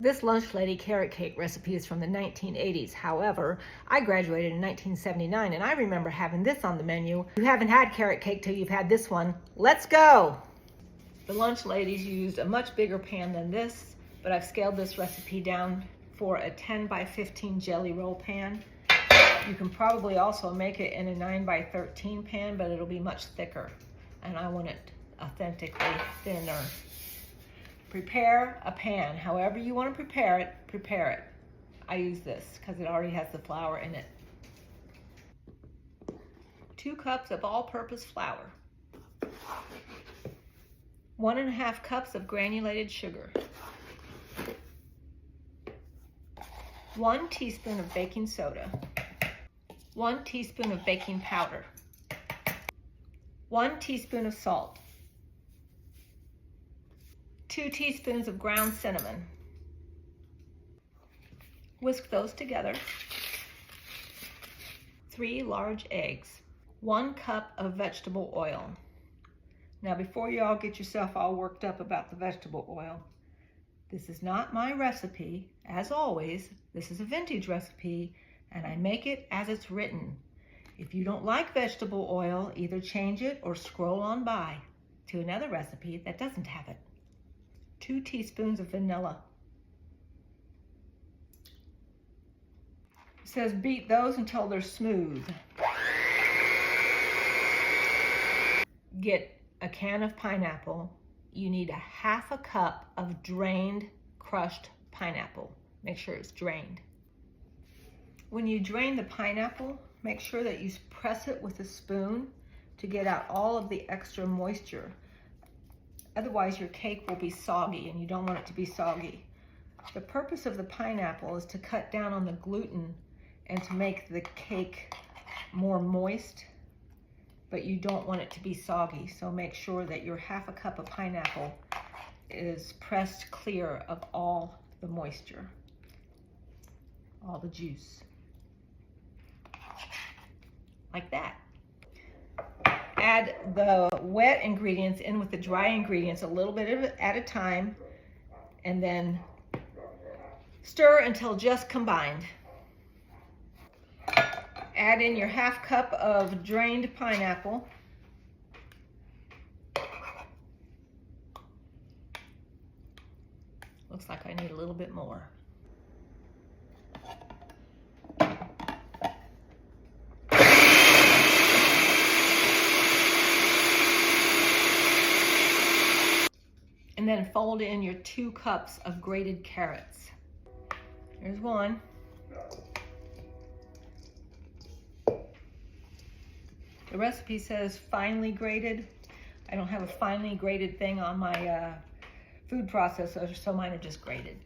This Lunch Lady carrot cake recipe is from the 1980s. However, I graduated in 1979 and I remember having this on the menu. You haven't had carrot cake till you've had this one. Let's go! The Lunch Ladies used a much bigger pan than this, but I've scaled this recipe down for a 10 by 15 jelly roll pan. You can probably also make it in a 9 by 13 pan, but it'll be much thicker, and I want it authentically thinner. Prepare a pan. However you want to prepare it. I use this because it already has the flour in it. 2 cups of all-purpose flour. 1.5 cups of granulated sugar. 1 teaspoon of baking soda. 1 teaspoon of baking powder. 1 teaspoon of salt. 2 teaspoons of ground cinnamon. Whisk those together. 3 large eggs. 1 cup of vegetable oil. Now before you all get yourself all worked up about the vegetable oil, this is not my recipe. As always, this is a vintage recipe and I make it as it's written. If you don't like vegetable oil, either change it or scroll on by to another recipe that doesn't have it. 2 teaspoons of vanilla. It says beat those until they're smooth. Get a can of pineapple. You need 1/2 cup of drained, crushed pineapple. Make sure it's drained. When you drain the pineapple, make sure that you press it with a spoon to get out all of the extra moisture. Otherwise your cake will be soggy and you don't want it to be soggy. The purpose of the pineapple is to cut down on the gluten and to make the cake more moist, but you don't want it to be soggy. So make sure that your 1/2 cup of pineapple is pressed clear of all the moisture, all the juice. Like that. Add the wet ingredients in with the dry ingredients a little bit at a time, and then stir until just combined. Add in your 1/2 cup of drained pineapple. Looks like I need a little bit more. And then fold in your 2 cups of grated carrots. Here's one. The recipe says finely grated. I don't have a finely grated thing on my food processor, so mine are just grated.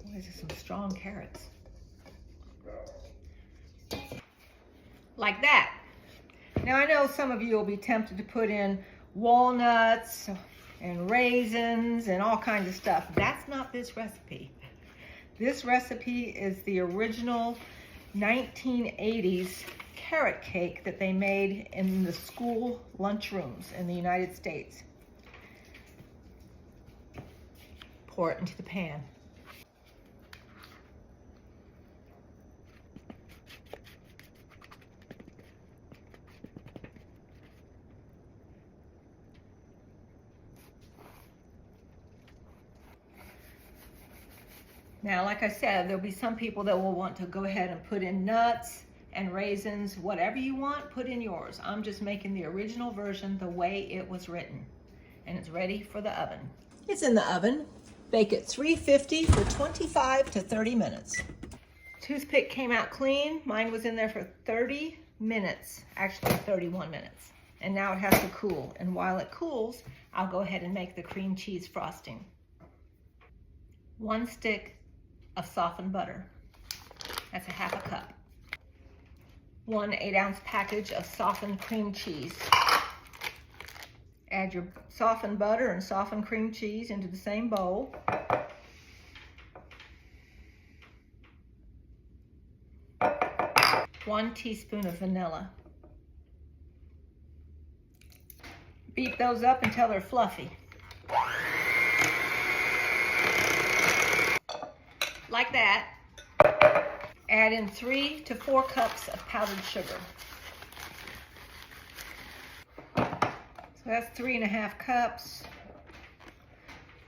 These are some strong carrots. Like that. Now I know some of you will be tempted to put in walnuts and raisins and all kinds of stuff. That's not this recipe. This recipe is the original 1980s carrot cake that they made in the school lunchrooms in the United States. Pour it into the pan. Now, like I said, there'll be some people that will want to go ahead and put in nuts and raisins, whatever you want, put in yours. I'm just making the original version the way it was written. And it's ready for the oven. It's in the oven. Bake at 350 for 25 to 30 minutes. Toothpick came out clean. Mine was in there for 30 minutes, actually 31 minutes. And now it has to cool. And while it cools, I'll go ahead and make the cream cheese frosting. 1 stick of softened butter. That's 1/2 cup. 1 8-ounce package of softened cream cheese. Add your softened butter and softened cream cheese into the same bowl. 1 teaspoon of vanilla. Beat those up until they're fluffy. like that. Add in 3 to 4 cups of powdered sugar. So that's 3.5 cups.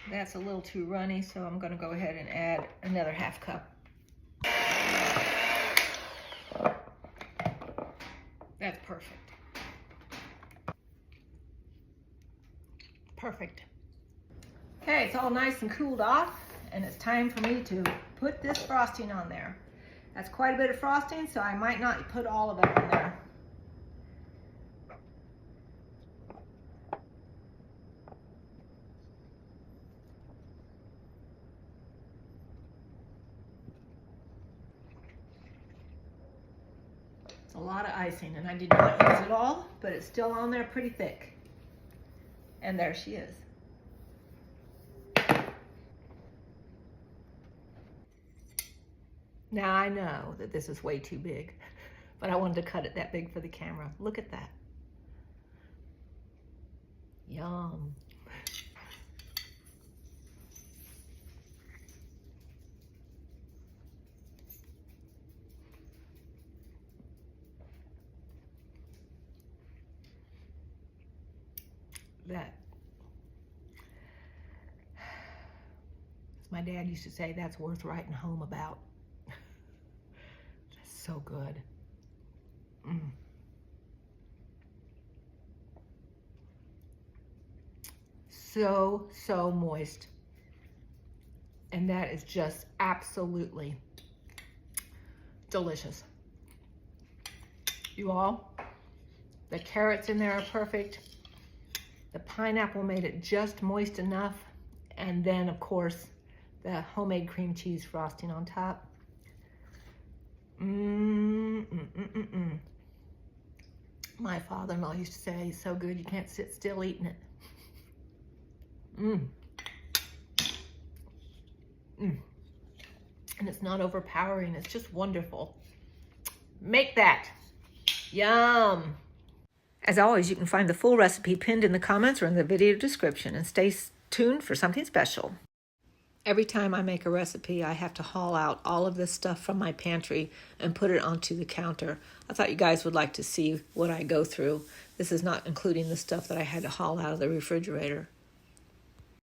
That's a little too runny, so I'm going to go ahead and add another ½ cup. That's perfect. Perfect. Okay, it's all nice and cooled off, and it's time for me to put this frosting on there. That's quite a bit of frosting, so I might not put all of it on there. It's a lot of icing, and I did not use it all, but it's still on there pretty thick. And there she is. Now I know that this is way too big, but I wanted to cut it that big for the camera. Look at that. Yum. That, as my dad used to say, that's worth writing home about. That's so good. So moist. And that is just absolutely delicious. You all, the carrots in there are perfect. The pineapple made it just moist enough. And then, of course, the homemade cream cheese frosting on top. My father-in-law used to say, it's so good you can't sit still eating it. And it's not overpowering, it's just wonderful. Make that. Yum. As always, you can find the full recipe pinned in the comments or in the video description, and stay tuned for something special. Every time I make a recipe, I have to haul out all of this stuff from my pantry and put it onto the counter. I thought you guys would like to see what I go through. This is not including the stuff that I had to haul out of the refrigerator.